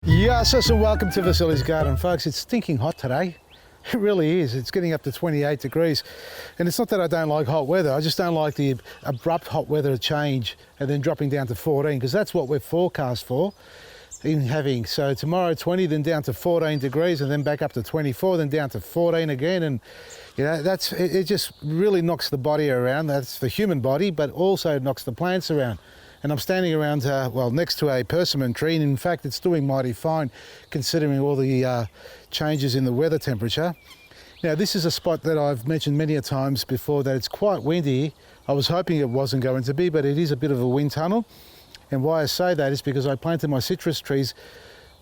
Yes, so welcome to Vasily's Garden, folks. It's stinking hot today. It really is. It's getting up to 28 degrees. And it's not that I don't like hot weather. I just don't like the abrupt hot weather change and then dropping down to 14, because that's what we're forecast for in having. So tomorrow 20, then down to 14 degrees, and then back up to 24, then down to 14 again. And you know, it just really knocks the body around. That's the human body, but also knocks the plants around. And I'm standing around, next to a persimmon tree, and in fact it's doing mighty fine considering all the changes in the weather temperature. Now this is a spot that I've mentioned many a times before that it's quite windy. I was hoping it wasn't going to be, but it is a bit of a wind tunnel. And why I say that is because I planted my citrus trees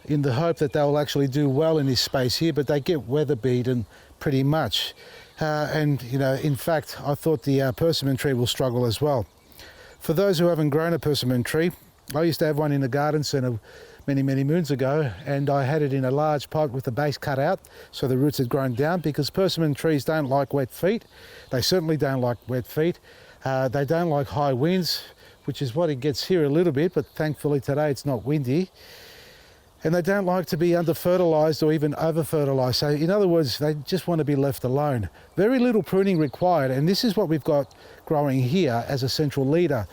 in the hope that they'll actually do well in this space here, but they get weather beaten pretty much. And you know, in fact, I thought the persimmon tree will struggle as well. For those who haven't grown a persimmon tree, I used to have one in the garden centre many moons ago, and I had it in a large pot with the base cut out so the roots had grown down, because persimmon trees don't like wet feet. They certainly don't like wet feet. They don't like high winds, which is what it gets here a little bit, but thankfully today it's not windy. And they don't like to be under-fertilised or even over-fertilised. So in other words, they just want to be left alone. Very little pruning required, and this is what we've got growing here as a central leader.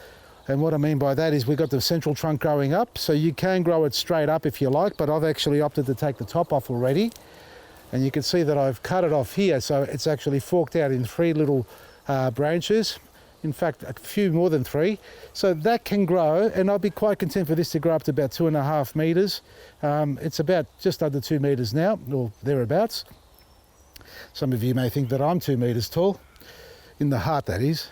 And what I mean by that is we've got the central trunk growing up, so you can grow it straight up if you like, but I've actually opted to take the top off already. And you can see that I've cut it off here, so it's actually forked out in 3 little branches. In fact, a few more than 3. So that can grow, and I'll be quite content for this to grow up to about 2.5 metres. It's about just under 2 metres now, or thereabouts. Some of you may think that I'm 2 metres tall, in the heart that is.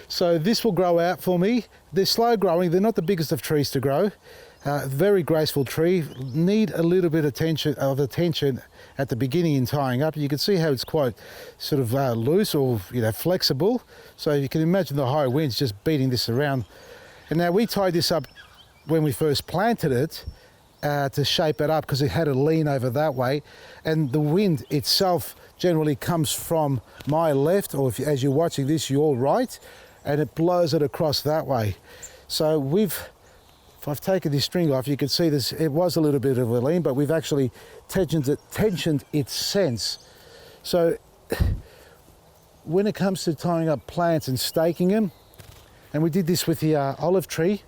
So this will grow out for me. They're slow growing, they're not the biggest of trees to grow. Very graceful tree, need a little bit of attention at the beginning in tying up. You can see how it's quite sort of loose or flexible. So you can imagine the high winds just beating this around. And now we tied this up when we first planted it to shape it up, because it had a lean over that way. And the wind itself generally comes from my left, or as you're watching this, your right, and it blows it across that way. So if I've taken this string off, you can see this, it was a little bit of a lean, but we've actually tensioned its sense. So when it comes to tying up plants and staking them, and we did this with the olive tree,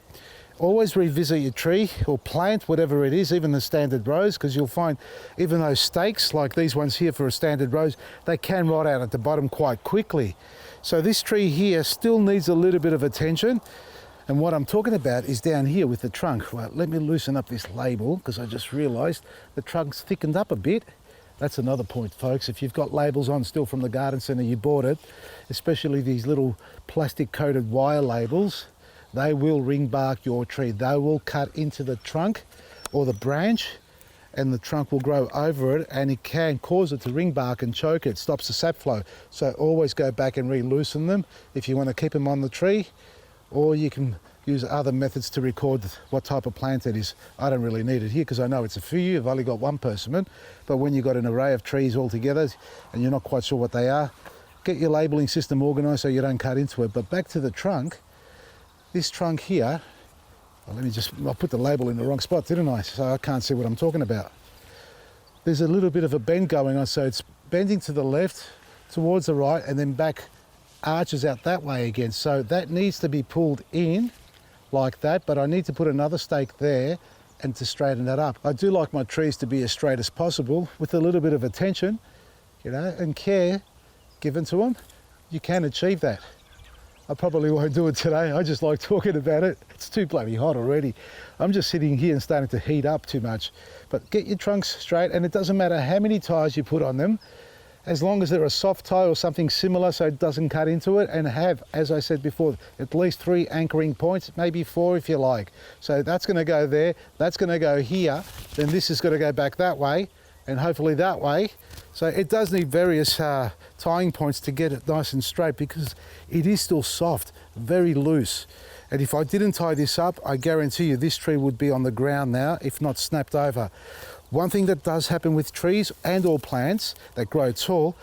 always revisit your tree or plant, whatever it is, even the standard rose, because you'll find even those stakes, like these ones here for a standard rose, they can rot out at the bottom quite quickly. So this tree here still needs a little bit of attention. And what I'm talking about is down here with the trunk. Well, let me loosen up this label, because I just realised the trunk's thickened up a bit. That's another point, folks. If you've got labels on still from the garden centre, you bought it, especially these little plastic coated wire labels, they will ring bark your tree. They will cut into the trunk or the branch, and the trunk will grow over it, and it can cause it to ring bark and choke it, stops the sap flow. So always go back and re-loosen them if you want to keep them on the tree. Or you can use other methods to record what type of plant it is. I don't really need it here because I know it's a few. I've only got one persimmon, but when you've got an array of trees all together and you're not quite sure what they are, get your labelling system organised so you don't cut into it. But back to the trunk, this trunk here, I put the label in the wrong spot, didn't I? So I can't see what I'm talking about. There's a little bit of a bend going on, so it's bending to the left, towards the right, and then back arches out that way again. So that needs to be pulled in like that, but I need to put another stake there and to straighten that up. I do like my trees to be as straight as possible with a little bit of attention, and care given to them. You can achieve that. I probably won't do it today. I just like talking about it. It's too bloody hot already. I'm just sitting here and starting to heat up too much. But get your trunks straight, and it doesn't matter how many ties you put on them, as long as they're a soft tie or something similar so it doesn't cut into it, and have, as I said before, at least 3 anchoring points, maybe 4 if you like. So that's going to go there, that's going to go here, then this is going to go back that way, and hopefully that way. So it does need various tying points to get it nice and straight, because it is still soft, very loose. And if I didn't tie this up, I guarantee you this tree would be on the ground now, if not snapped over. One thing that does happen with trees and all plants that grow tall,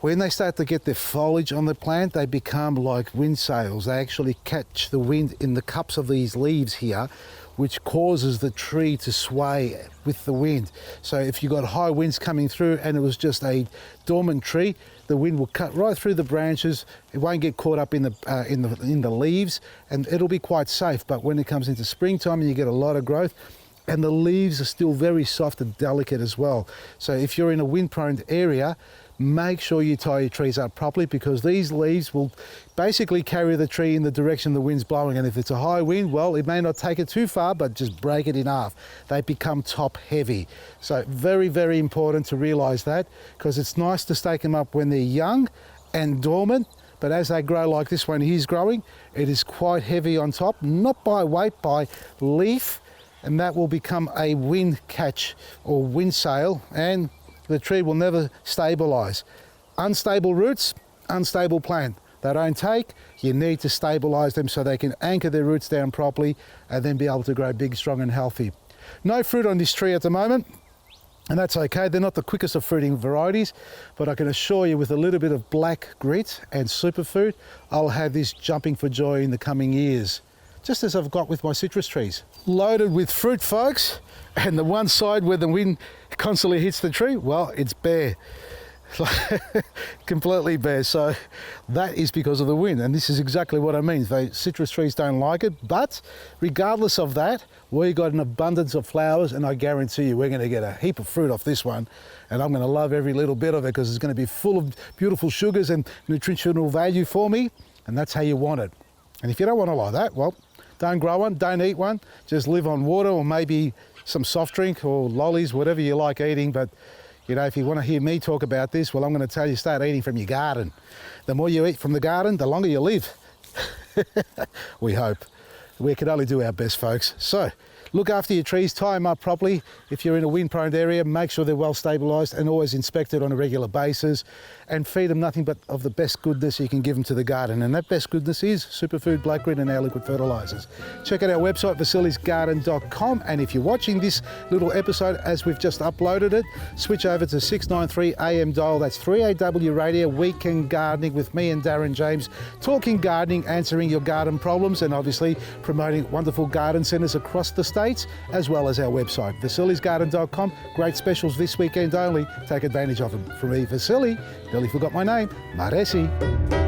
When they start to get their foliage on the plant, they become like wind sails. They actually catch the wind in the cups of these leaves here, which causes the tree to sway with the wind. So if you got high winds coming through and it was just a dormant tree, the wind will cut right through the branches. It won't get caught up in the leaves, and it'll be quite safe. But when it comes into springtime and you get a lot of growth, and the leaves are still very soft and delicate as well. So if you're in a wind-prone area, make sure you tie your trees up properly, because these leaves will basically carry the tree in the direction the wind's blowing. And if it's a high wind, well, it may not take it too far, but just break it in half. They become top heavy. So very, very important to realize that, because it's nice to stake them up when they're young and dormant, but as they grow like this one here's growing, it is quite heavy on top, not by weight, by leaf, and that will become a wind catch or wind sail, and the tree will never stabilize. Unstable roots, unstable plant. They don't take. You need to stabilize them so they can anchor their roots down properly and then be able to grow big, strong and healthy. No fruit on this tree at the moment, and that's okay. They're not the quickest of fruiting varieties, but I can assure you with a little bit of black grit and superfood, I'll have this jumping for joy in the coming years, just as I've got with my citrus trees. Loaded with fruit, folks, and the one side where the wind constantly hits the tree, well, it's bare. Completely bare. So that is because of the wind, and this is exactly what I mean. The citrus trees don't like it, but regardless of that, we got an abundance of flowers, and I guarantee you we're going to get a heap of fruit off this one, and I'm going to love every little bit of it, because it's going to be full of beautiful sugars and nutritional value for me, and that's how you want it. And if you don't want to like that, well, don't grow one, don't eat one, just live on water or maybe some soft drink or lollies, whatever you like eating. But you know, if you want to hear me talk about this, well, I'm going to tell you, start eating from your garden. The more you eat from the garden, the longer you live. We hope. We can only do our best, folks. So look after your trees, tie them up properly. If you're in a wind-prone area, make sure they're well stabilised and always inspected on a regular basis, and feed them nothing but of the best goodness you can give them to the garden. And that best goodness is superfood, black grit and our liquid fertilisers. Check out our website, vasilisgarden.com, and if you're watching this little episode as we've just uploaded it, switch over to 693 AM dial, that's 3AW radio, Weekend Gardening with me and Darren James, talking gardening, answering your garden problems, and obviously promoting wonderful garden centres across the states, as well as our website, vasilisgarden.com. Great specials this weekend only. Take advantage of them. From me, Vasily, nearly forgot my name, Maresi.